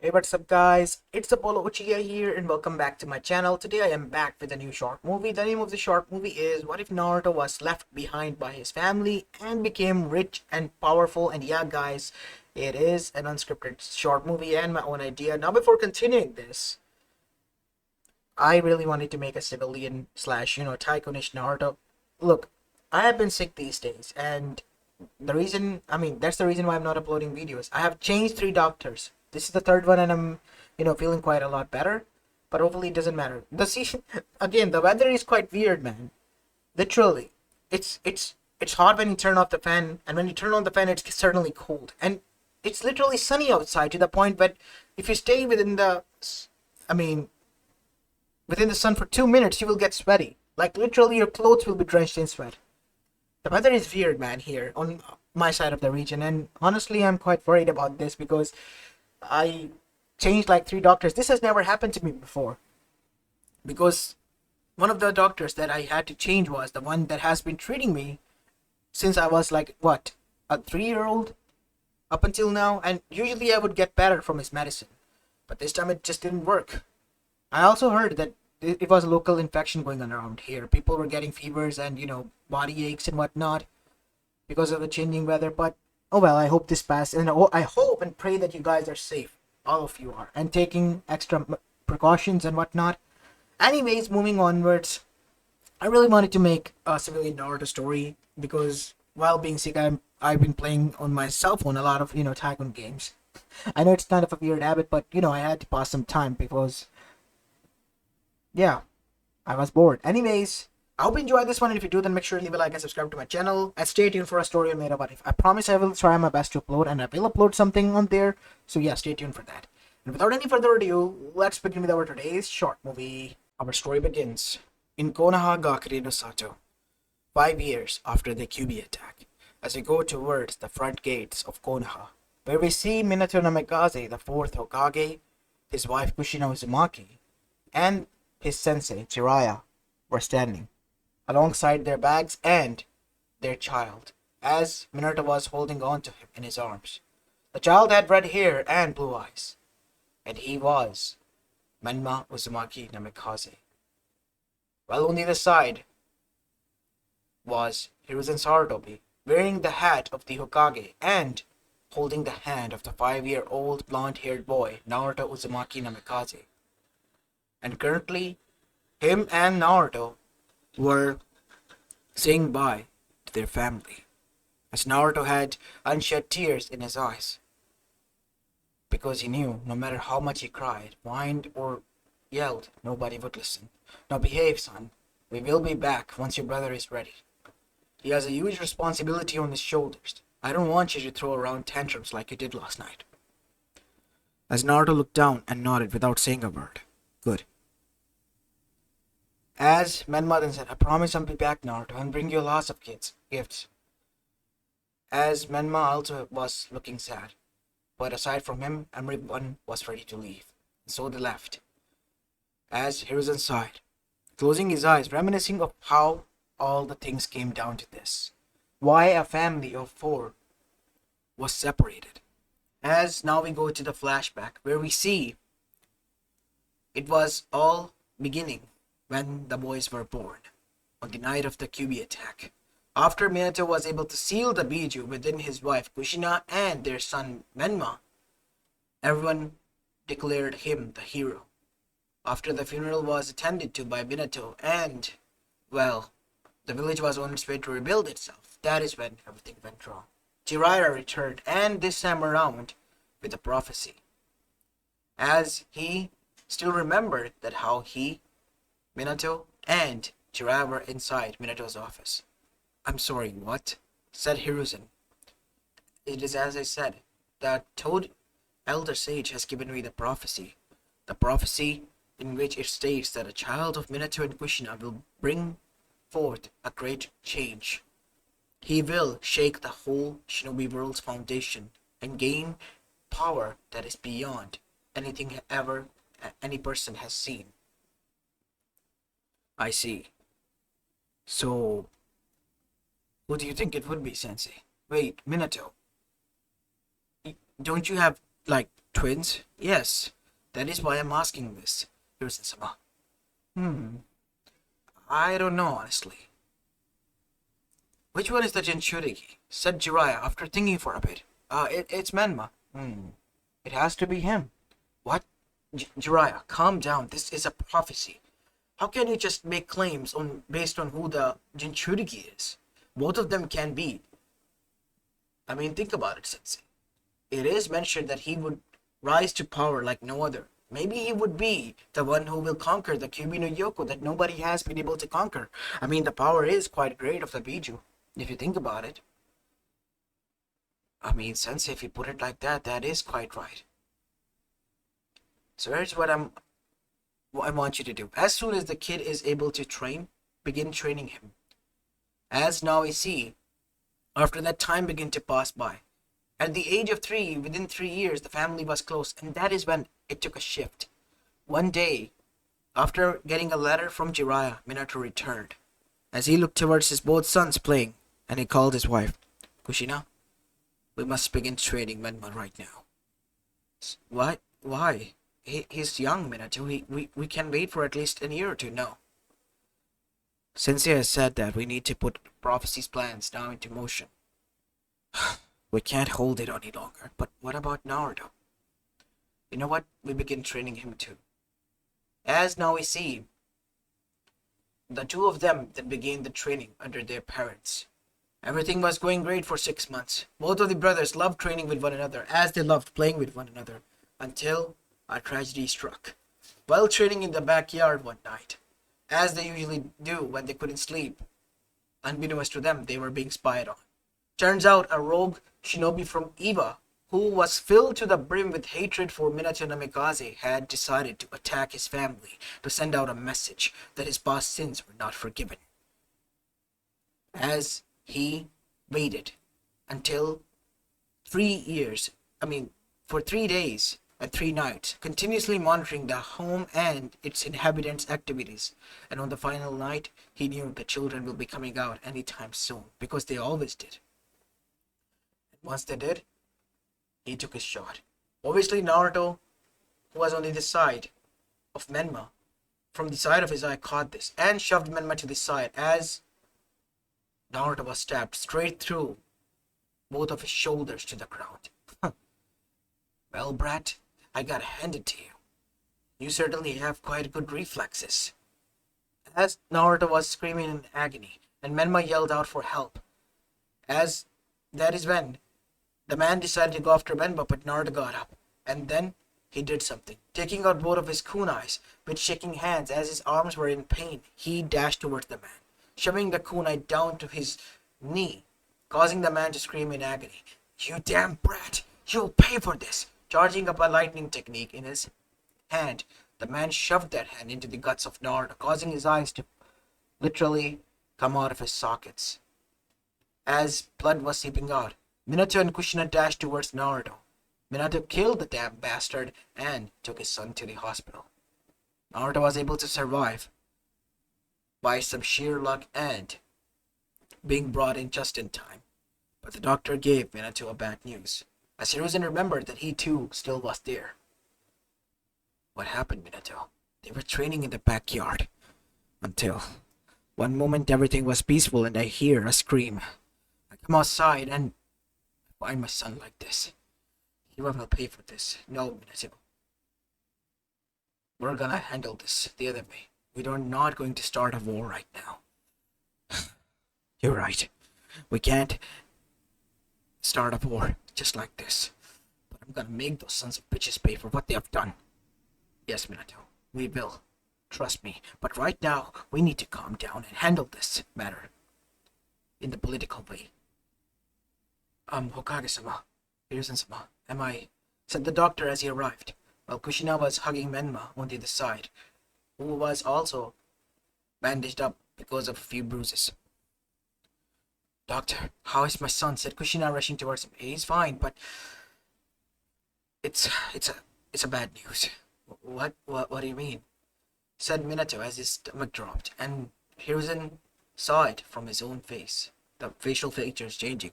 Hey, what's up, guys? It's Apollo Uchiha here, and welcome back to my channel. Today, I am back with a new short movie. The name of the short movie is What If Naruto Was Left Behind by His Family and Became Rich and Powerful? And yeah, guys, it is an unscripted short movie and my own idea. Now, before continuing this, I really wanted to make a civilian slash, tycoonish Naruto. Look, I have been sick these days, and that's the reason why I'm not uploading videos. I have changed three doctors. This is the third one, and I'm, feeling quite a lot better. But hopefully, it doesn't matter. The season, again, the weather is quite weird, man. Literally, it's hot when you turn off the fan, and when you turn on the fan, it's suddenly cold, and it's literally sunny outside to the point that if you stay I mean, within the sun for 2 minutes, you will get sweaty. Like literally, your clothes will be drenched in sweat. The weather is weird, man, here on my side of the region, and honestly, I'm quite worried about this because I changed like three doctors. This has never happened to me before because one of the doctors that I had to change was the one that has been treating me since I was like what, a 3 year old up until now, and usually I would get better from his medicine, but this time it just didn't work. I also heard that it was a local infection going on around here. People were getting fevers and body aches and whatnot because of the changing weather. But oh well, I hope this passes, and I hope and pray that you guys are safe. All of you are, and taking extra precautions and whatnot. Anyways, moving onwards, I really wanted to make a civilian Naruto story because while being sick, I've been playing on my cell phone a lot of Tycoon games. I know it's kind of a weird habit, but I had to pass some time because yeah, I was bored. Anyways, I hope you enjoyed this one, and if you do, then make sure to leave a like and subscribe to my channel. And stay tuned for a story on Made What If. I promise I will try my best to upload, and I will upload something on there. So yeah, stay tuned for that. And without any further ado, let's begin with our today's short movie. Our story begins in Konoha Gakure no Sato, 5 years after the QB attack, as we go towards the front gates of Konoha, where we see Minato Namikaze, the fourth Hokage, his wife Kushina Uzumaki, and his sensei Jiraiya were standing alongside their bags and their child, as Minato was holding on to him in his arms. The child had red hair and blue eyes, and he was Menma Uzumaki Namikaze, while on the other side was Hiruzen Sarutobi, wearing the hat of the Hokage and holding the hand of the 5-year-old blonde-haired boy Naruto Uzumaki Namikaze. And currently, him and Naruto were saying bye to their family, as Naruto had unshed tears in his eyes, because he knew no matter how much he cried, whined, or yelled, nobody would listen. Now behave, son. We will be back once your brother is ready. He has a huge responsibility on his shoulders. I don't want you to throw around tantrums like you did last night. As Naruto looked down and nodded without saying a word. Good. As Menma then said, I promise I'll be back, Naruto, and bring you lots of gifts. As Menma also was looking sad. But aside from him, everyone was ready to leave. And so they left. As Hiruzen sighed, closing his eyes, reminiscing of how all the things came down to this. Why a family of four was separated. As now we go to the flashback, where we see it was all beginning when the boys were born, on the night of the QB attack. After Minato was able to seal the Biju within his wife Kushina and their son Menma, everyone declared him the hero. After the funeral was attended to by Minato and, well, the village was on its way to rebuild itself, that is when everything went wrong. Jiraiya returned, and this time around with a prophecy, as he still remembered that how he, Minato, and Jiraiya were inside Minato's office. I'm sorry, what? Said Hiruzen. It is as I said. The Toad Elder Sage has given me the prophecy. The prophecy in which it states that a child of Minato and Kushina will bring forth a great change. He will shake the whole shinobi world's foundation and gain power that is beyond anything ever any person has seen. I see. So, who do you think it would be, Sensei? Wait, Minato. Don't you have, like, Twins? Yes. That is why I'm asking this. Hiruzen-sama. Hmm. I don't know, honestly. Which one is the Jinchuriki? Said Jiraiya after thinking for a bit. It's Menma. Hmm. It has to be him. What? Jiraiya, calm down. This is a prophecy. How can you just make claims on based on who the Jinchuriki is? Both of them can be. I mean, think about it, Sensei. It is mentioned that he would rise to power like no other. Maybe he would be the one who will conquer the Kyuubi no Yoko that nobody has been able to conquer. I mean, the power is quite great of the Biju, if you think about it. I mean, Sensei, if you put it like that, that is quite right. So here's what I want you to do. As soon as the kid is able to train, begin training him. As now we see, after that time began to pass by. At the age of 3, within 3 years, the family was close, and that is when it took a shift. One day, after getting a letter from Jiraiya, Minato returned. As he looked towards his both sons playing, and he called his wife, Kushina, we must begin training Menma right now. What? Why? He's young, Minato. We can wait for at least a year or two. No. Sensei has said that we need to put prophecy's plans now into motion. We can't hold it any longer. But what about Naruto? You know what? We begin training him too. As now we see, the two of them that began the training under their parents. Everything was going great for 6 months. Both of the brothers loved training with one another as they loved playing with one another until a tragedy struck. While training in the backyard one night, as they usually do when they couldn't sleep, unbeknownst to them, they were being spied on. Turns out a rogue shinobi from Iwa, who was filled to the brim with hatred for Minato Namikaze, had decided to attack his family to send out a message that his past sins were not forgiven. As he waited until 3 years, for 3 days and 3 nights, continuously monitoring the home and its inhabitants' activities. And on the final night, he knew the children will be coming out anytime soon, because they always did. Once they did, he took his shot. Obviously, Naruto, who was on the side of Menma, from the side of his eye, caught this and shoved Menma to the side as Naruto was stabbed straight through both of his shoulders to the ground. Well, brat, I gotta hand it to you. You certainly have quite good reflexes. As Naruto was screaming in agony, and Menma yelled out for help. As that is when the man decided to go after Menma, but Naruto got up, and then he did something. Taking out both of his kunais, with shaking hands as his arms were in pain, he dashed towards the man, shoving the kunai down to his knee, causing the man to scream in agony. You damn brat! You'll pay for this! Charging up a lightning technique in his hand, the man shoved that hand into the guts of Naruto, causing his eyes to literally come out of his sockets. As blood was seeping out, Minato and Kushina dashed towards Naruto. Minato killed the damn bastard and took his son to the hospital. Naruto was able to survive by some sheer luck and being brought in just in time. But the doctor gave Minato a bad news, as Hiruzen remembered that he too still was there. What happened, Minato? They were training in the backyard. Until one moment everything was peaceful and I hear a scream. I come outside and find my son like this. He will pay for this. No, Minato. We're gonna handle this the other way. We are not going to start a war right now. You're right. We can't start a war just like this. But I'm gonna make those sons of bitches pay for what they have done. Yes, Minato, we will. Trust me. But right now, we need to calm down and handle this matter in the political way. Hokage-sama, Hiruzen-sama, am I? Said the doctor as he arrived, while Kushina was hugging Menma on the other side, who was also bandaged up because of a few bruises. Doctor, how is my son? Said Kushina, rushing towards him. He's fine, but it's a bad news. What do you mean? Said Minato as his stomach dropped, and Hiruzen saw it from his own face, the facial features changing.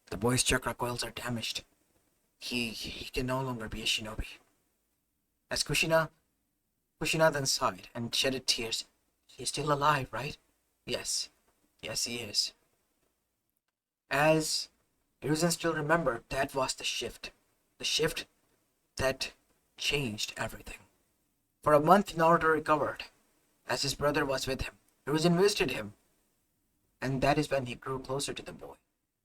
The boy's chakra coils are damaged. he can no longer be a shinobi. As Kushina then sighed and shedded tears. He's still alive, right? Yes. Yes, he is. As Hiruzen still remembered, that was the shift. The shift that changed everything. For a month, Naruto recovered, as his brother was with him. Hiruzen visited him, and that is when he grew closer to the boy.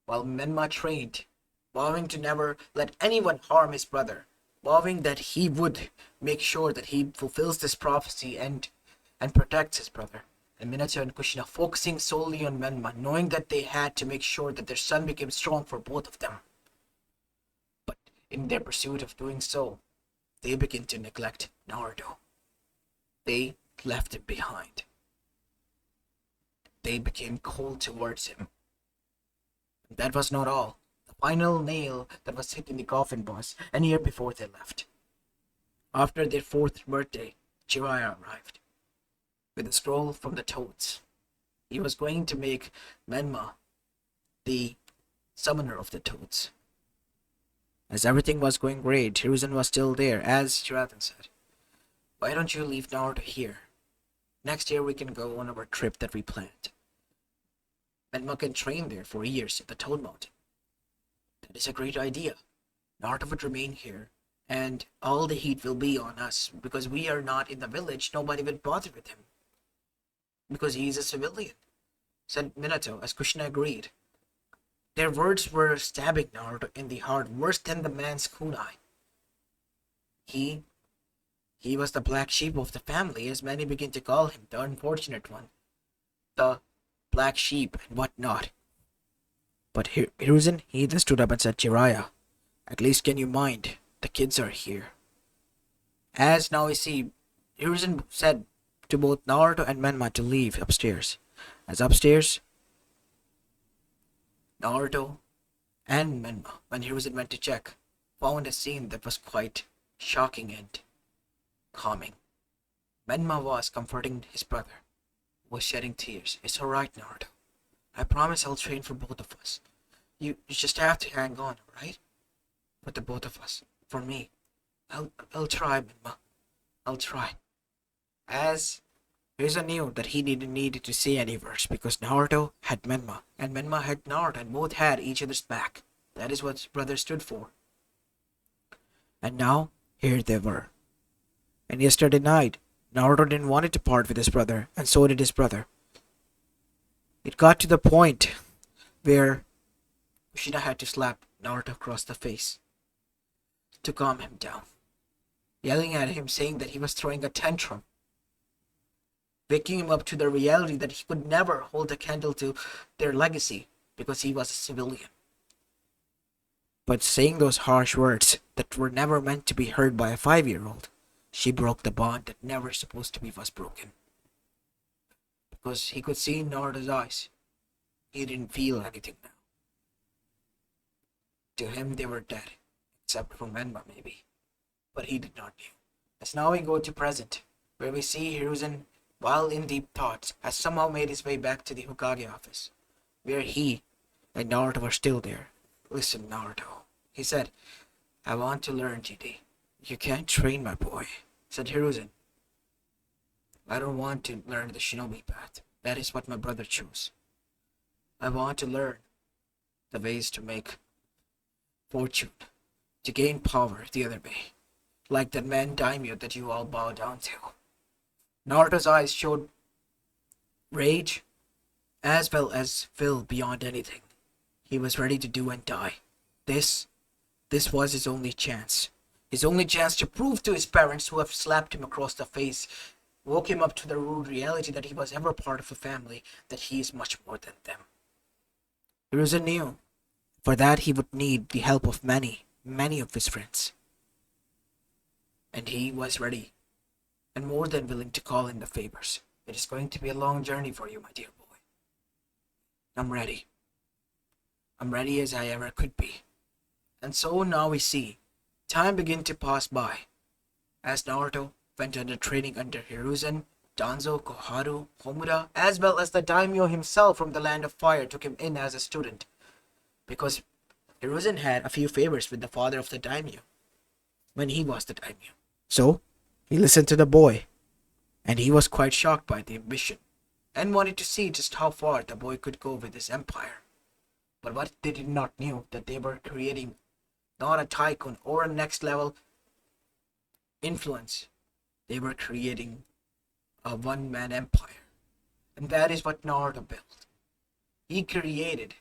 While Menma trained, vowing to never let anyone harm his brother, vowing that he would make sure that he fulfills this prophecy and protects his brother. And Minato and Kushina focusing solely on Menma, knowing that they had to make sure that their son became strong for both of them. But in their pursuit of doing so, they begin to neglect Naruto. They left him behind. They became cold towards him. That was not all. The final nail that was hit in the coffin was a year before they left. After their 4th birthday, Jiraiya arrived with a scroll from the Toads. He was going to make Menma the summoner of the Toads. As everything was going great, Hiruzen was still there, as Jiraiya said. Why don't you leave Naruto here? Next year we can go on our trip that we planned. Menma can train there for years at the Toad Mountain. That is a great idea. Naruto would remain here, and all the heat will be on us, because we are not in the village. Nobody would bother with him, because he is a civilian, said Minato, as Kushina agreed. Their words were stabbing Naruto in the heart worse than the man's kunai. He was the black sheep of the family, as many begin to call him, the unfortunate one, the black sheep and whatnot. But Hiruzen, he then stood up and said, Jiraiya, at least can you mind? The kids are here. As now we see, Hiruzen said to both Naruto and Menma to leave upstairs. As upstairs, Naruto and Menma, when Hiruzen went to check, found a scene that was quite shocking and calming. Menma was comforting his brother, who was shedding tears. It's alright, Naruto. I promise I'll train for both of us. You just have to hang on, alright? For the both of us. For me. I'll try, Menma. I'll try. As Hiruzen knew that he needed to say any words because Naruto had Menma and Menma had Naruto and both had each other's back. That is what brothers stood for. And now, here they were. And yesterday night, Naruto didn't want to part with his brother, and so did his brother. It got to the point where Kushina had to slap Naruto across the face to calm him down, yelling at him saying that he was throwing a tantrum, waking him up to the reality that he could never hold a candle to their legacy because he was a civilian. But saying those harsh words that were never meant to be heard by a 5-year-old, she broke the bond that never supposed to be was broken. Because he could see in Naruto's eyes. He didn't feel anything now. To him they were dead, except for Menma maybe. But he did not know. As now we go to present, where we see Hiruzen, while in deep thoughts, has somehow made his way back to the Hokage office, where he and Naruto are still there. Listen, Naruto, he said, I want to learn, GD. You can't train my boy, said Hiruzen. I don't want to learn the shinobi path. That is what my brother chose. I want to learn the ways to make fortune, to gain power the other way, like that man daimyo that you all bow down to. Naruto's eyes showed rage as well as will beyond anything. He was ready to do and die. This was his only chance. His only chance to prove to his parents who have slapped him across the face, woke him up to the rude reality that he was ever part of a family, that he is much more than them. Hiruzen knew. For that he would need the help of many, many of his friends. And he was ready, and more than willing to call in the favors. It is going to be a long journey for you, my dear boy. I'm ready. I'm ready as I ever could be. And so now we see time begin to pass by, as Naruto went under training under Hiruzen, Danzo, Koharu, Homura, as well as the daimyo himself from the Land of Fire took him in as a student. Because Hiruzen had a few favors with the father of the daimyo when he was the daimyo. So, he listened to the boy, and he was quite shocked by the ambition and wanted to see just how far the boy could go with his empire. But what they did not knew that they were creating not a tycoon or a next level influence. They were creating a one-man empire. And that is what Naruto built. He created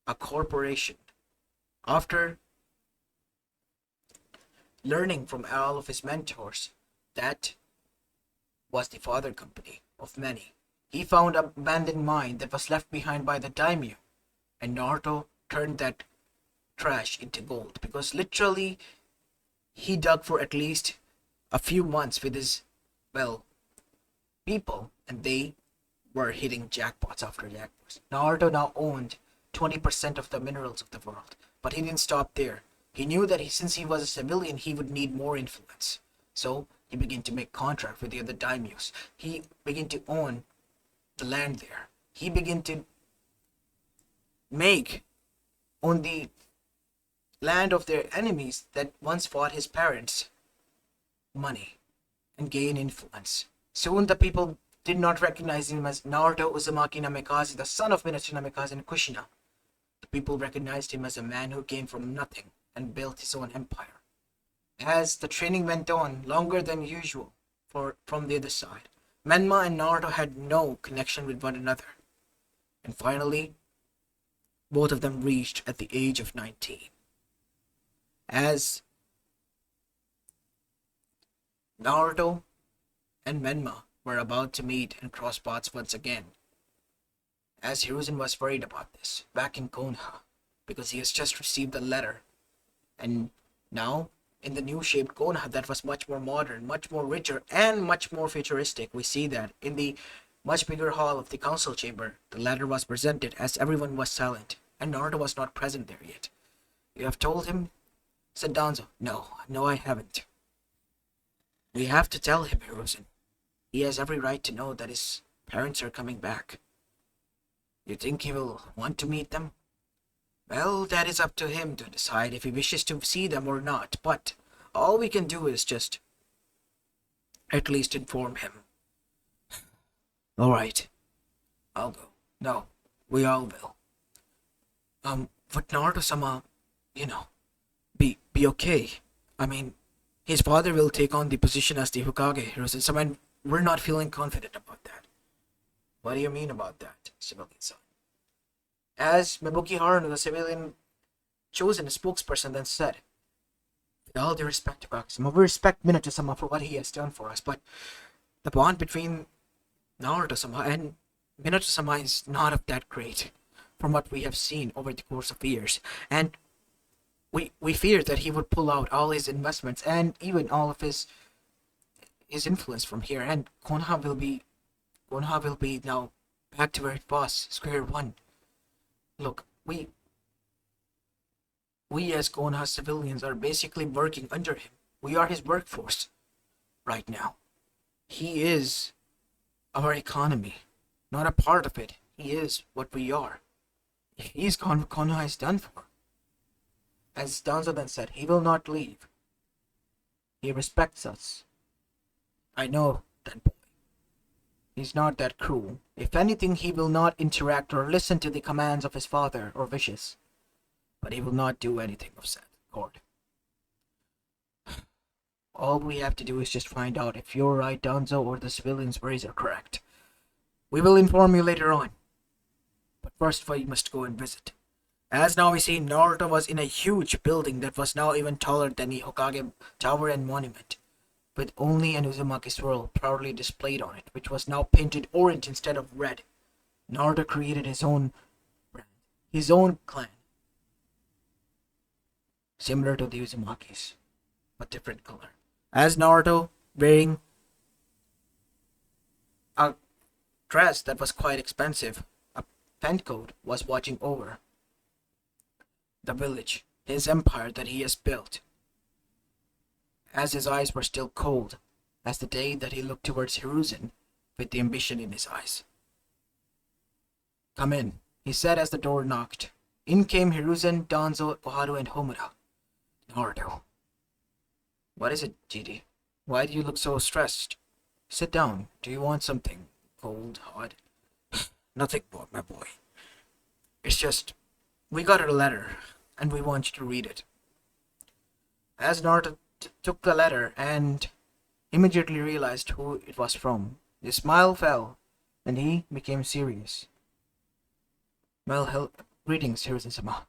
a corporation after learning from all of his mentors that was the father company of many. He found an abandoned mine that was left behind by the daimyo, and Naruto turned that trash into gold because literally he dug for at least a few months with his, well, people, and they were hitting jackpots after jackpots. Naruto now owned 20% of the minerals of the world, but he didn't stop there. He knew that since he was a civilian, he would need more influence. So he began to make contracts with the other daimyos. He began to own the land there. He began to make on the land of their enemies that once fought his parents money and gain influence. Soon the people did not recognize him as Naruto Uzumaki Namikaze, the son of Minato Namikaze and Kushina. The people recognized him as a man who came from nothing and built his own empire. As the training went on longer than usual from the other side, Menma and Naruto had no connection with one another. And finally, both of them reached at the age of 19. As Naruto and Menma were about to meet and cross paths once again, as Hiruzen was worried about this back in Konoha, because he has just received a letter, and now in the new shaped Konoha that was much more modern, much more richer, and much more futuristic, we see that in the much bigger hall of the council chamber, the letter was presented as everyone was silent, and Naruto was not present there yet. "You have told him?" said Danzo. No, I haven't." "We have to tell him, Hiruzen. He has every right to know that his parents are coming back." "You think he will want to meet them?" "Well, that is up to him to decide if he wishes to see them or not, but all we can do is just at least inform him." "All right, I'll go." "No, we all will." Would Naruto-sama, be okay? I mean, his father will take on the position as the Hokage, Hiruzen-sama, and we're not feeling confident about that." "What do you mean about that, civilian-san?" As Mibuki Haruno, the civilian chosen spokesperson, then said, "With all due respect to Kage-sama, we respect Minato-sama for what he has done for us, but the bond between Naruto-sama and Minato-sama is not of that great, from what we have seen over the course of years, and we fear that he would pull out all his investments and even all of his influence from here, and Konoha will be now back to where it was, square one. Look, we as Konoha civilians are basically working under him. We are his workforce right now. He is our economy, not a part of it. He is what we are. If he's gone, Konoha is done for." As Danzo then said, "He will not leave. He respects us. I know that boy. He's not that cruel. If anything, he will not interact or listen to the commands of his father or wishes. But he will not do anything of that sort. All we have to do is just find out if you're right, Danzo, or the civilians' worries are correct. We will inform you later on. But first we must go and visit." As now we see, Naruto was in a huge building that was now even taller than the Hokage Tower and Monument, with only an Uzumaki swirl proudly displayed on it, which was now painted orange instead of red. Naruto created his own brand, his own clan, similar to the Uzumakis, but different color. As Naruto, wearing a dress that was quite expensive, a pentcoat, was watching over the village, his empire that he has built, as his eyes were still cold as the day that he looked towards Hiruzen with the ambition in his eyes. "Come in," he said as the door knocked. In came Hiruzen, Danzo, Koharu, and Homura. Naruto. What is it, GD? Why do you look so stressed? Sit down. Do you want something? Cold, hot? Nothing, my boy. It's just, we got a letter, and we want you to read it. As Naruto took the letter and immediately realized who it was from, his smile fell, and he became serious. Well, greetings, Hiruzen-sama.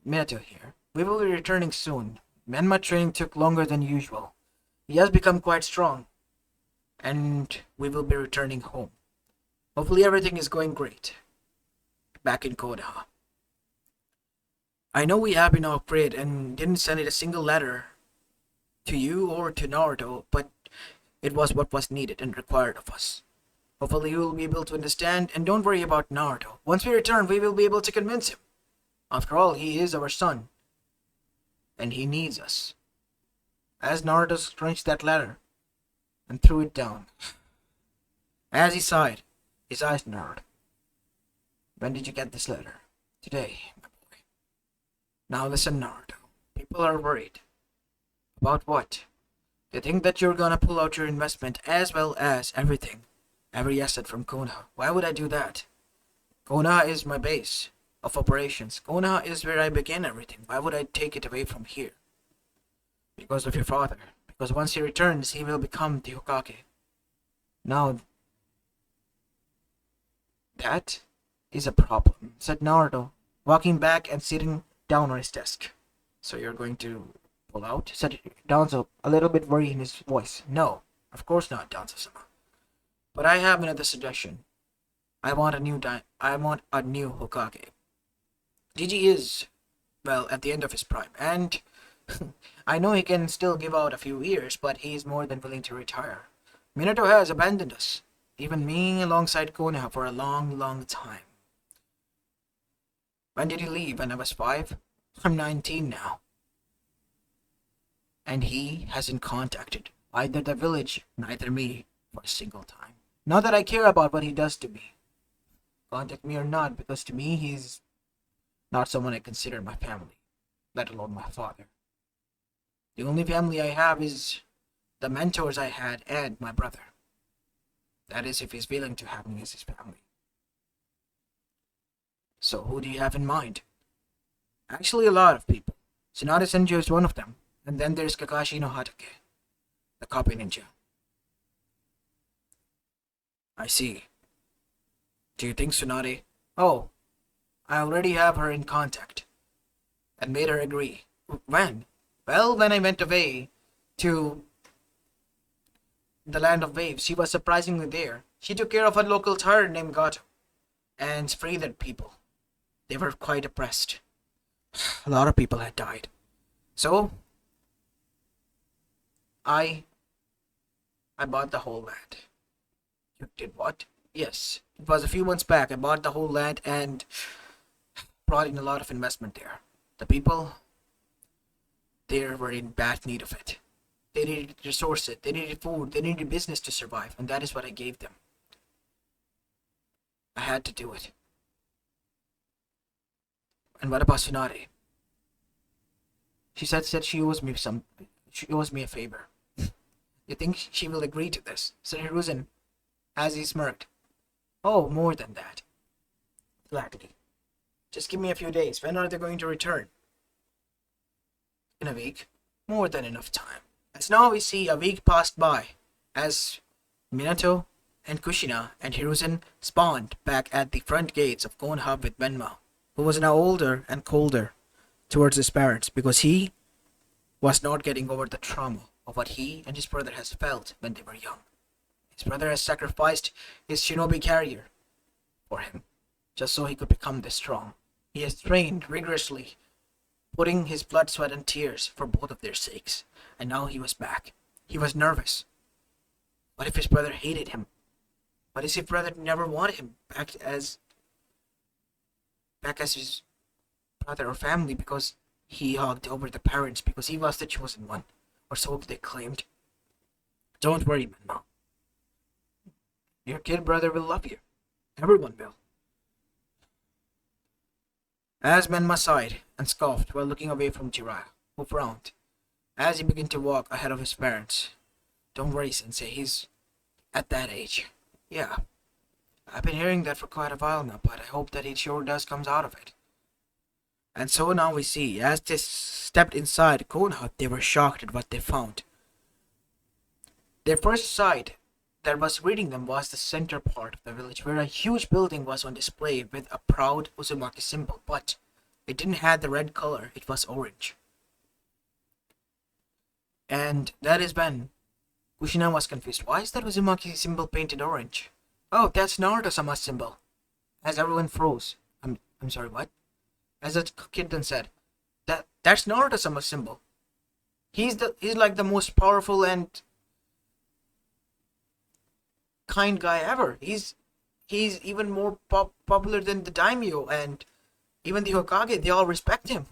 Minato here. We will be returning soon. Menma training took longer than usual. He has become quite strong, and we will be returning home. Hopefully everything is going great. Back in Konoha. I know we have been off-grid and didn't send it a single letter to you or to Naruto, but it was what was needed and required of us. Hopefully you will be able to understand, and don't worry about Naruto. Once we return, we will be able to convince him. After all, he is our son, and he needs us. As Naruto scrunched that letter and threw it down. As he sighed, his eyes narrowed. When did you get this letter? Today, my boy. Now listen, Naruto. People are worried. About what? They think that you're gonna pull out your investment as well as everything. Every asset from Konoha. Why would I do that? Konoha is my base of operations. Konoha is where I begin everything. Why would I take it away from here? Because of your father. Because once he returns, he will become the Hokage. Now, that is a problem, said Naruto, walking back and sitting down on his desk. So you're going to pull out? Said Danzo, a little bit worried in his voice. No, of course not, Danzo-sama. But I have another suggestion. I want a new Hokage. Gigi is, well, at the end of his prime, and I know he can still give out a few years, but he is more than willing to retire. Minato has abandoned us, even me alongside Konoha for a long, long time. When did he leave? When I was 5? I'm 19 now. And he hasn't contacted either the village, neither me, for a single time. Not that I care about what he does to me. Contact me or not, because to me he's not someone I consider my family, let alone my father. The only family I have is the mentors I had and my brother. That is, if he's willing to have me as his family. So who do you have in mind? Actually, a lot of people. Tsunade Senju is one of them, and then there's Kakashi no Hatake, the copy ninja. I see. Do you think Tsunade? Oh, I already have her in contact, and made her agree. When? Well, when I went away to the land of waves, she was surprisingly there. She took care of a local tyrant named Gato, and freed their people. They were quite oppressed. A lot of people had died. So, I bought the whole land. You did what? Yes, it was a few months back. I bought the whole land and brought in a lot of investment there. The people there were in bad need of it. They needed resources, they needed food, they needed business to survive, and that is what I gave them. I had to do it. And what about Tsunade? She said she owes me a favor. You think she will agree to this? Said Hiruzen, as he smirked. Oh, more than that. Gladly. Just give me a few days. When are they going to return? In a week. More than enough time. As now we see a week passed by, as Minato and Kushina and Hiruzen spawned back at the front gates of Konoha with Menma, who was now older and colder towards his parents because he was not getting over the trauma of what he and his brother has felt when they were young. His brother has sacrificed his shinobi career for him, just so he could become this strong. He has trained rigorously, putting his blood, sweat, and tears for both of their sakes. And now he was back. He was nervous. What if his brother hated him? What if his brother never wanted him back as his brother or family because he hugged over the parents because he was the chosen one, or so they claimed. Don't worry, Menma. Your kid brother will love you. Everyone will. As Menma sighed and scoffed while looking away from Jiraiya, who frowned as he began to walk ahead of his parents. Don't worry, Sensei, he's at that age. Yeah, I've been hearing that for quite a while now, but I hope that he sure does comes out of it. And so now we see, as they stepped inside Konoha, they were shocked at what they found. Their first sight that was reading them was the center part of the village, where a huge building was on display with a proud Uzumaki symbol, but it didn't have the red color, it was orange. And that is when Kushina was confused. Why is that Uzumaki symbol painted orange? Oh, that's Naruto-sama's symbol. As everyone froze. I'm sorry, what? As the kid then said, that's Naruto-sama's symbol. He's like the most powerful and kind guy ever. He's even more popular than the daimyo, and even the Hokage. They all respect him.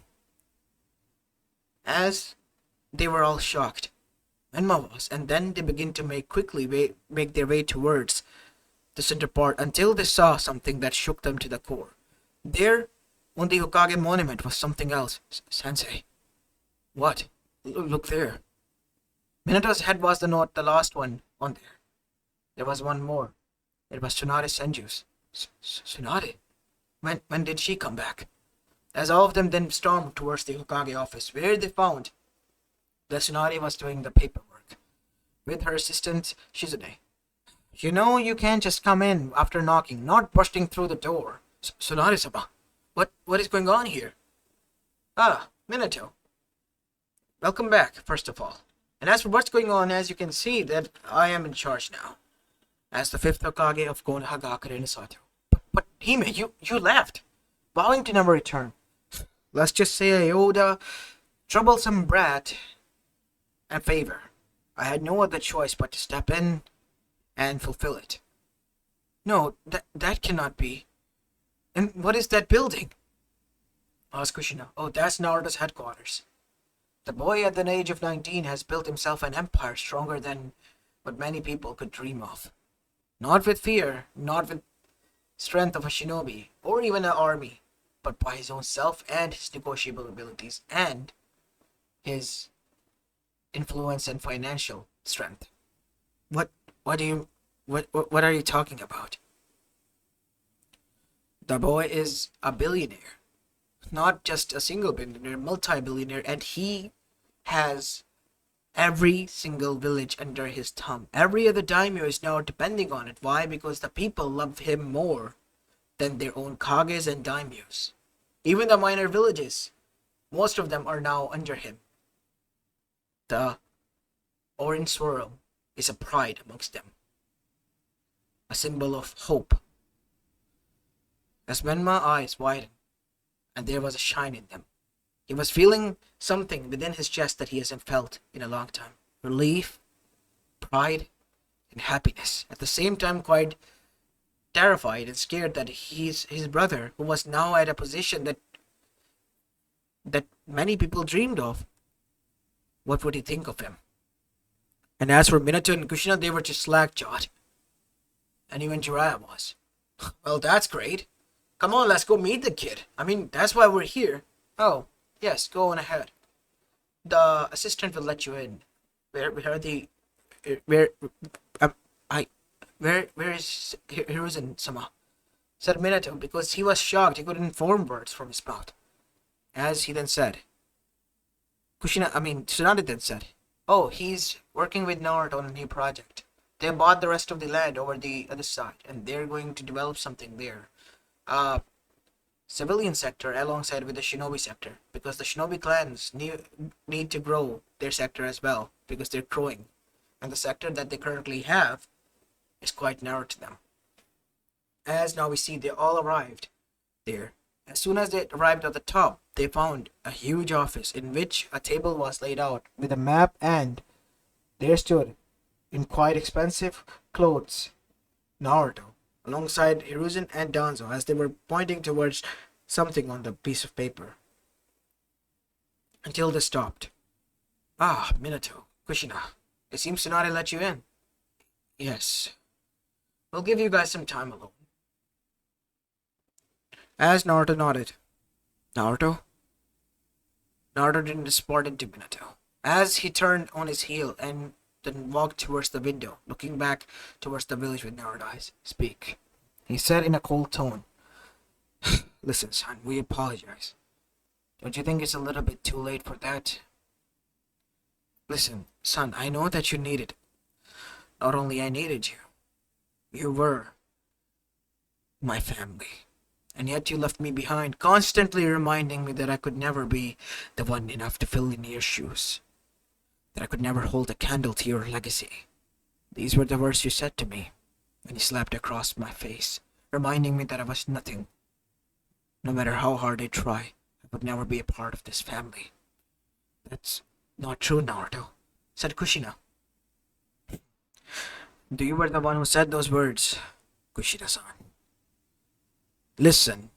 As they were all shocked, Menma was, and then they began to make their way towards the center part until they saw something that shook them to the core. There, on the Hokage monument, was something else. Sensei, what? Look there. Minato's head was not the last one on there. There was one more. It was Tsunade Senju's. Tsunade? When did she come back? As all of them then stormed towards the Hokage office, where they found that Tsunade was doing the paperwork with her assistant Shizune. You know you can't just come in after knocking, not bursting through the door. Tsunade-sama, what is going on here? Ah, Minato. Welcome back, first of all. And as for what's going on, as you can see, that I am in charge now, as the fifth Hokage of Konohagakure Sato. But Hime, you left, vowing to never return. Let's just say I owed a troublesome brat a favor. I had no other choice but to step in and fulfill it. No, that cannot be. And what is that building? Asked Kushina. Oh, that's Naruto's headquarters. The boy at the age of 19 has built himself an empire stronger than what many people could dream of. Not with fear, not with strength of a shinobi, or even an army, but by his own self and his negotiable abilities and his influence and financial strength. What are you talking about? The boy is a billionaire. Not just a single billionaire, multi-billionaire, and he has every single village under his thumb. Every other daimyo is now depending on it. Why? Because the people love him more than their own kages and daimyos. Even the minor villages, most of them are now under him. The orange swirl is a pride amongst them, a symbol of hope. As Menma's eyes widened, and there was a shine in them. He was feeling something within his chest that he hasn't felt in a long time. Relief, pride, and happiness. At the same time, quite terrified and scared that his brother, who was now at a position that many people dreamed of, what would he think of him? And as for Minato and Kushina, they were just slack-jawed. And even Jiraiya was. Well, that's great. Come on, let's go meet the kid. I mean, that's why we're here. Oh, yes, go on ahead. The assistant will let you in. Where is Hiruzen-sama? Said Minato, because he was shocked he couldn't form words from his mouth. As he then said, Tsunade then said, oh, he's working with Naruto on a new project. They bought the rest of the land over the other side, and they're going to develop something there. Civilian sector alongside with the shinobi sector, because the shinobi clans need to grow their sector as well, because they're growing, and the sector that they currently have is quite narrow to them. As now we see, they all arrived there. As soon as they arrived at the top, they found a huge office in which a table was laid out with a map, and there stood, in quite expensive clothes, Naruto, alongside Hiruzen and Danzo, as they were pointing towards something on the piece of paper. Until they stopped. Ah, Minato, Kushina, it seems Tsunade let you in. Yes. We'll give you guys some time alone. As Naruto nodded, Naruto? Naruto didn't respond to Minato. As he turned on his heel and then walked towards the window, looking back towards the village with narrowed eyes. Speak, he said in a cold tone. Listen, son, we apologize. Don't you think it's a little bit too late for that? Listen, son, I know that you needed. Not only I needed you, you were my family. And yet you left me behind, constantly reminding me that I could never be the one enough to fill in your shoes. That I could never hold a candle to your legacy. These were the words you said to me when you slapped across my face, reminding me that I was nothing. No matter how hard I try, I would never be a part of this family. That's not true, Naruto, said Kushina. You were the one who said those words, Kushina-san. Listen,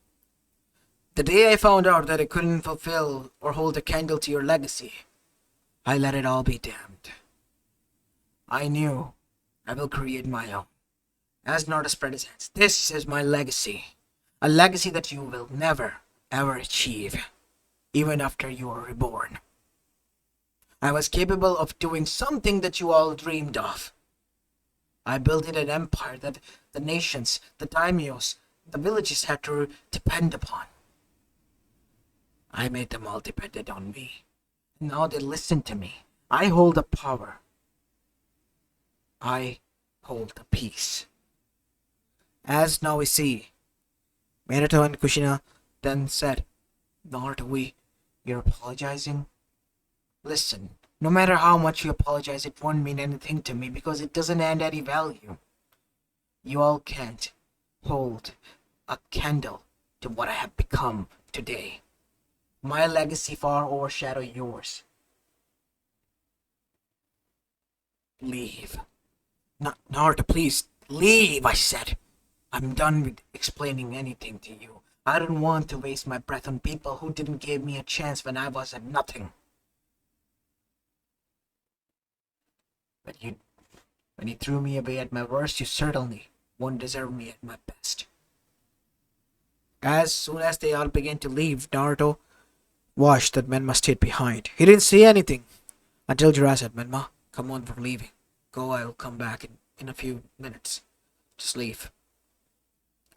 the day I found out that I couldn't fulfill or hold a candle to your legacy, I let it all be damned. I knew I will create my own. As Naruto spread his hands, this is my legacy. A legacy that you will never, ever achieve, even after you are reborn. I was capable of doing something that you all dreamed of. I built an empire that the nations, the daimyos, the villages had to depend upon. I made them all dependent on me. Now they listen to me. I hold the power. I hold the peace. As now we see, Minato and Kushina then said, Naruto, you're apologizing? Listen, no matter how much you apologize, it won't mean anything to me because it doesn't add any value. You all can't hold a candle to what I have become today. My legacy far overshadow yours. Leave. Naruto, please, leave, I said. I'm done with explaining anything to you. I don't want to waste my breath on people who didn't give me a chance when I was at nothing. But when you threw me away at my worst, you certainly won't deserve me at my best. As soon as they all began to leave, Naruto watched that Menma stayed behind. He didn't say anything until Jiraiya said, Menma, come on, we're leaving. Go, I'll come back in a few minutes. Just leave.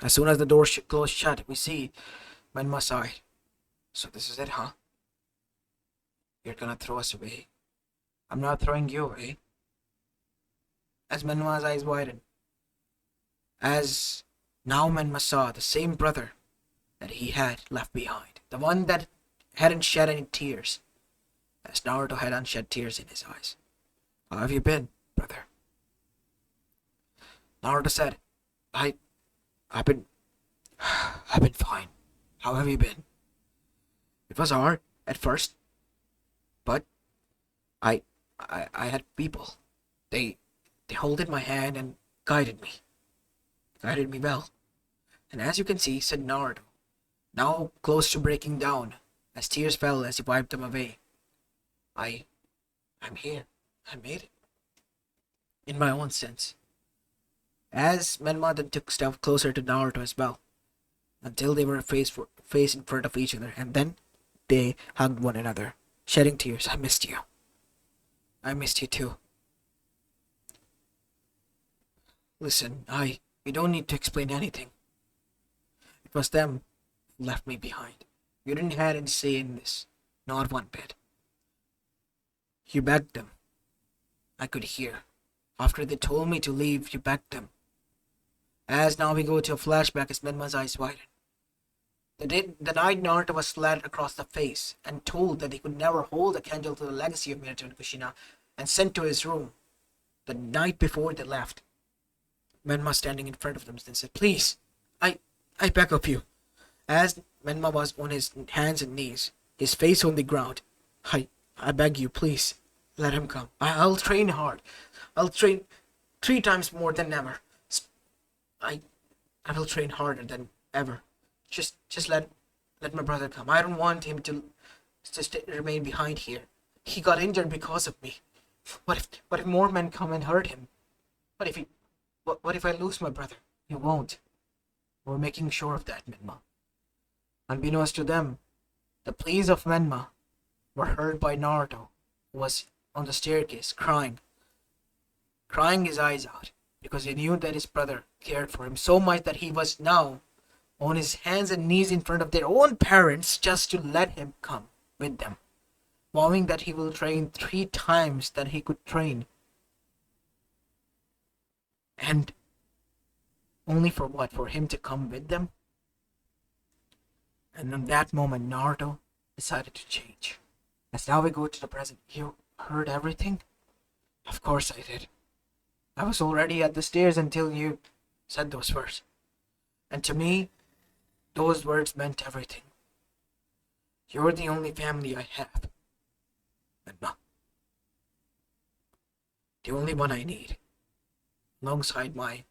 As soon as the door closed shut, we see Menma sighed. So this is it, huh? You're gonna throw us away? I'm not throwing you away. As Menma's eyes widened, as now Menma saw the same brother that he had left behind, the one that hadn't shed any tears, as Naruto had unshed tears in his eyes. How have you been, brother? Naruto said, I've been fine. How have you been? It was hard at first, but I had people. They holded my hand and guided me well. And as you can see, said Naruto, now close to breaking down, as tears fell as he wiped them away. I'm here. I made it. In my own sense. As Menma then took steps closer to Naruto as well, until they were face in front of each other, and then they hugged one another, shedding tears. I missed you. I missed you too. Listen, we don't need to explain anything. It was them who left me behind. You didn't have any say in this, not one bit. You begged them. I could hear. After they told me to leave, you begged them. As now we go to a flashback as Menma's eyes widen. The night Naruto was slapped across the face and told that he could never hold a candle to the legacy of Minato and Kushina and sent to his room. The night before they left, Menma standing in front of them then said, Please, I beg of you. As Menma was on his hands and knees, his face on the ground, I beg you, please, let him come. I'll train hard. I'll train 3 times more than ever. I will train harder than ever. Just let my brother come. I don't want him to remain behind here. He got injured because of me. What if more men come and hurt him? What if I lose my brother? You won't. We're making sure of that, Menma. Unbeknownst to them, The pleas of Menma were heard by Naruto, who was on the staircase crying his eyes out, because he knew that his brother cared for him so much that he was now on his hands and knees in front of their own parents just to let him come with them, vowing that he will train 3 times that he could train. And only for what? For him to come with them? And in that moment, Naruto decided to change. As now we go to the present. You heard everything? Of course I did. I was already at the stairs until you said those words. And to me, those words meant everything. You're the only family I have. Menma. The only one I need. Alongside my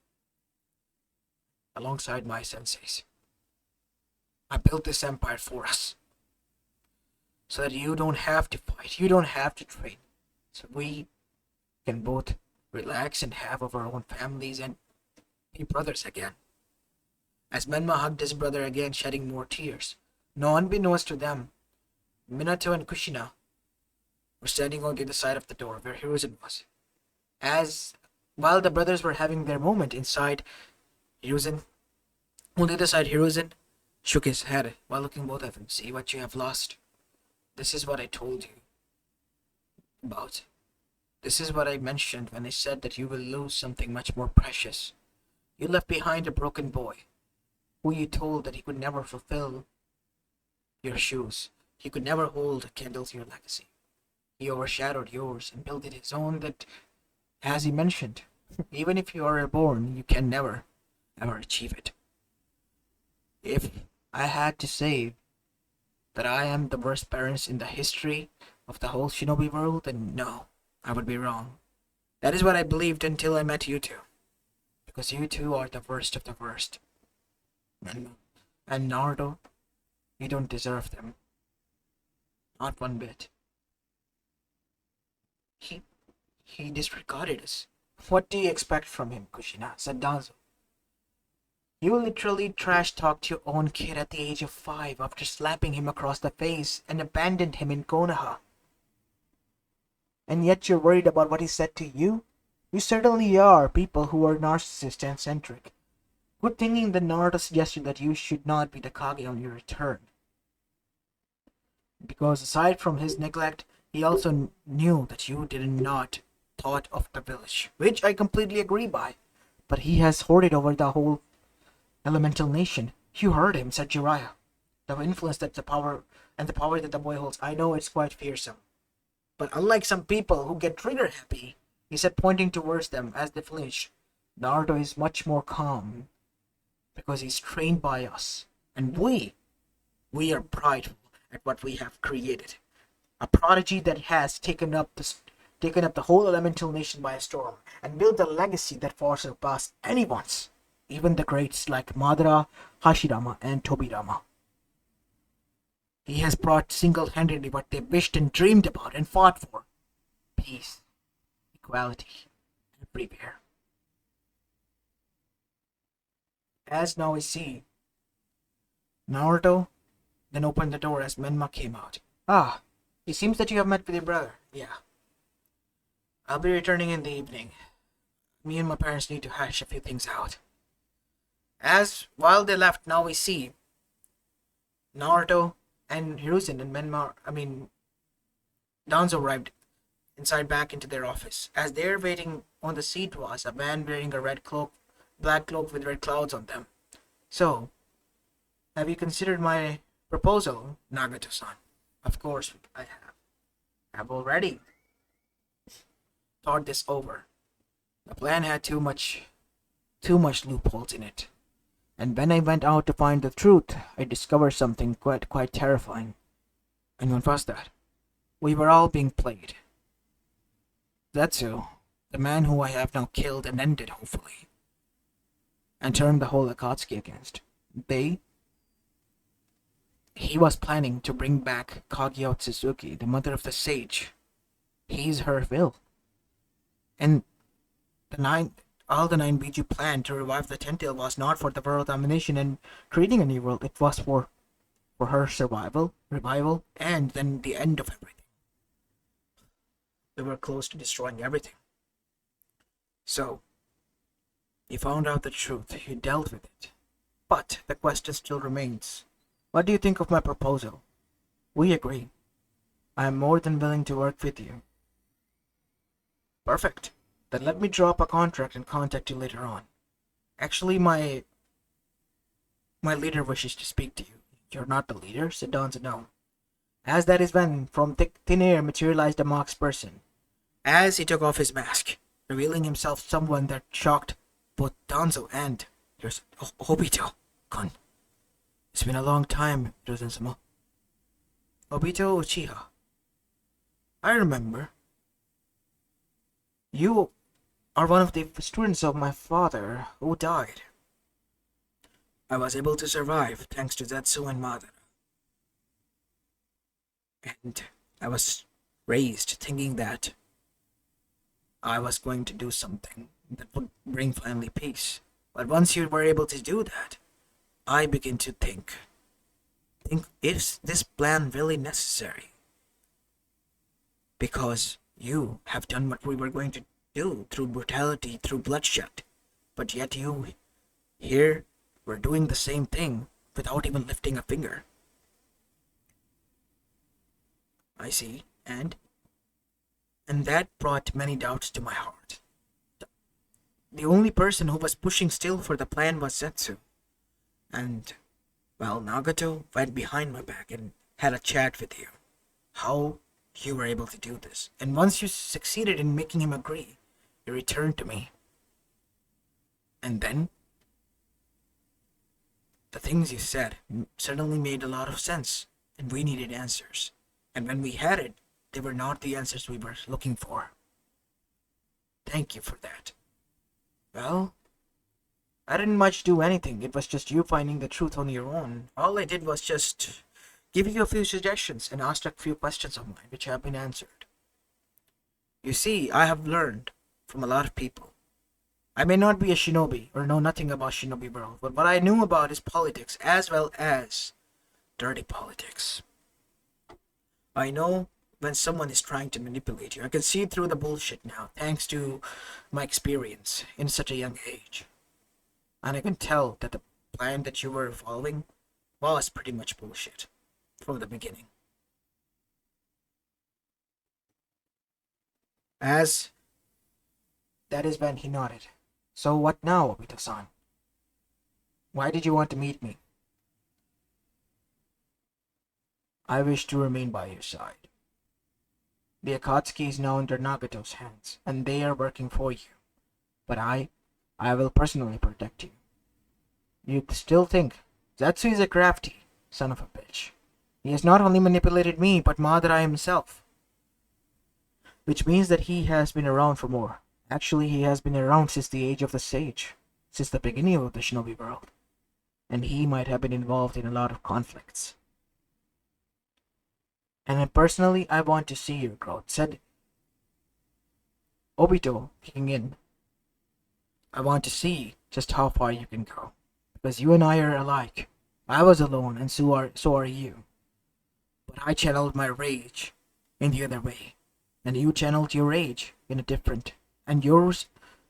senseis. I built this empire for us. So that you don't have to fight, you don't have to train. So we can both relax and have our own families and be brothers again. As Menma hugged his brother again, shedding more tears, no unbeknownst to them, Minato and Kushina were standing on the other side of the door where Hiruzen was. As while the brothers were having their moment inside, Hiruzen, on the other side, Hiruzen shook his head while looking both of them. See what you have lost. This is what I told you about. This is what I mentioned when I said that you will lose something much more precious. You left behind a broken boy, who you told that he could never fulfill your shoes. He could never hold a candle to your legacy. He overshadowed yours and built it his own that, as he mentioned, even if you are reborn, you can never, ever achieve it. If I had to say that I am the worst parents in the history of the whole shinobi world, then no, I would be wrong. That is what I believed until I met you two. Because you two are the worst of the worst. And Naruto, you don't deserve them. Not one bit. He disregarded us. What do you expect from him, Kushina? Said Danzo. You literally trash-talked your own kid at the age of 5 after slapping him across the face and abandoned him in Konoha. And yet you're worried about what he said to you? You certainly are people who are narcissist and centric. Good thinking that Naruto suggested that you should not be the Kage on your return. Because aside from his neglect, he also knew that you did not thought of the village, which I completely agree by. But he has hoarded over the whole elemental nation. You heard him, said Jiraiya. The influence that the power that the boy holds, I know it's quite fearsome. But unlike some people who get trigger happy, he said, pointing towards them as they flinch, Naruto is much more calm because he's trained by us. And we are prideful at what we have created. A prodigy that has taken up the whole elemental nation by storm and built a legacy that far surpassed anyone's, even the greats like Madara, Hashirama, and Tobirama. He has brought single-handedly what they wished and dreamed about and fought for. Peace, equality, everywhere. As now we see, Naruto then opened the door as Menma came out. Ah, it seems that you have met with your brother. Yeah. I'll be returning in the evening. Me and my parents need to hash a few things out. As while they left, now we see Naruto and Hiruzen and Danzo arrived inside back into their office. As they're waiting on the seat was a man wearing a black cloak with red clouds on them. So, have you considered my proposal, Nagato-san? Of course I have. I've already thought this over. The plan had too much loopholes in it. And when I went out to find the truth, I discovered something quite terrifying. And what was that? We were all being played. Zetsu, the man who I have now killed and ended, hopefully, and turned the whole Akatsuki against. He was planning to bring back Kaguya Tsuzuki, the mother of the sage. He's her will. And all the 9 Biju plan to revive the Tentacle was not for the world domination and creating a new world. It was for for her survival, revival, and then the end of everything. We were close to destroying everything. So, you found out the truth, you dealt with it. But the question still remains. What do you think of my proposal? We agree. I am more than willing to work with you. Perfect. Then let me drop a contract and contact you later on. Actually, my leader wishes to speak to you. You're not the leader, sit down, sit down. As that is when, from thin air materialized a Mox person. As he took off his mask, revealing himself someone that shocked both Danzo and here's Obito. Kun. It's been a long time, Rosen-sama. Obito Uchiha. I remember. You are one of the students of my father who died. I was able to survive thanks to Zetsu and Madara. And I was raised thinking that I was going to do something that would bring finally peace. But once you were able to do that, I begin to think, is this plan really necessary? Because you have done what we were going to do through brutality, through bloodshed. But yet you, here, were doing the same thing without even lifting a finger. I see, and that brought many doubts to my heart. The only person who was pushing still for the plan was Zetsu. And, well, Nagato went behind my back and had a chat with you. How you were able to do this. And once you succeeded in making him agree, you returned to me. And then, the things you said suddenly made a lot of sense, and we needed answers. And when we had it, they were not the answers we were looking for. Thank you for that. Well, I didn't much do anything. It was just you finding the truth on your own. All I did was just give you a few suggestions and ask a few questions of mine, which have been answered. You see, I have learned from a lot of people. I may not be a shinobi or know nothing about shinobi world, but what I knew about is politics as well as dirty politics. I know when someone is trying to manipulate you. I can see through the bullshit now, thanks to my experience in such a young age. And I can tell that the plan that you were following was pretty much bullshit from the beginning. As that is when he nodded. So what now, Obito-san? Why did you want to meet me? I wish to remain by your side. The Akatsuki is now under Nagato's hands, and they are working for you. But I will personally protect you. You still think Zetsu is a crafty son of a bitch. He has not only manipulated me, but Madara himself. Which means that he has been around for more. Actually, he has been around since the age of the sage, since the beginning of the shinobi world. And he might have been involved in a lot of conflicts. And personally, I want to see your growth, said Obito, kicking in. I want to see just how far you can go. Because you and I are alike. I was alone, and so are you. But I channeled my rage in the other way. And you channeled your rage in a different. And yours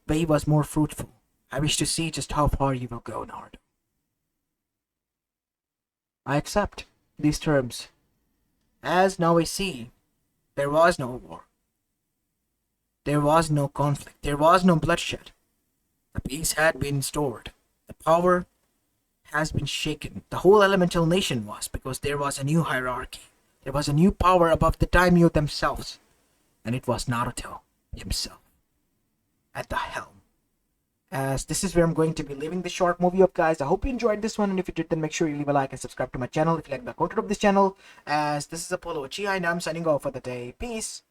way was more fruitful. I wish to see just how far you will go, Naruto. I accept these terms. As now I see, there was no war. There was no conflict. There was no bloodshed. The peace had been restored. The power has been shaken. The whole elemental nation was, because there was a new hierarchy. There was a new power above the daimyo themselves. And it was Naruto himself at the helm. As this is where I'm going to be leaving this short movie up, guys. I hope you enjoyed this one, and if you did, then make sure you leave a like and subscribe to my channel if you like the content of this channel. As this is Apollo Uchiha, and I'm signing off for the day. Peace.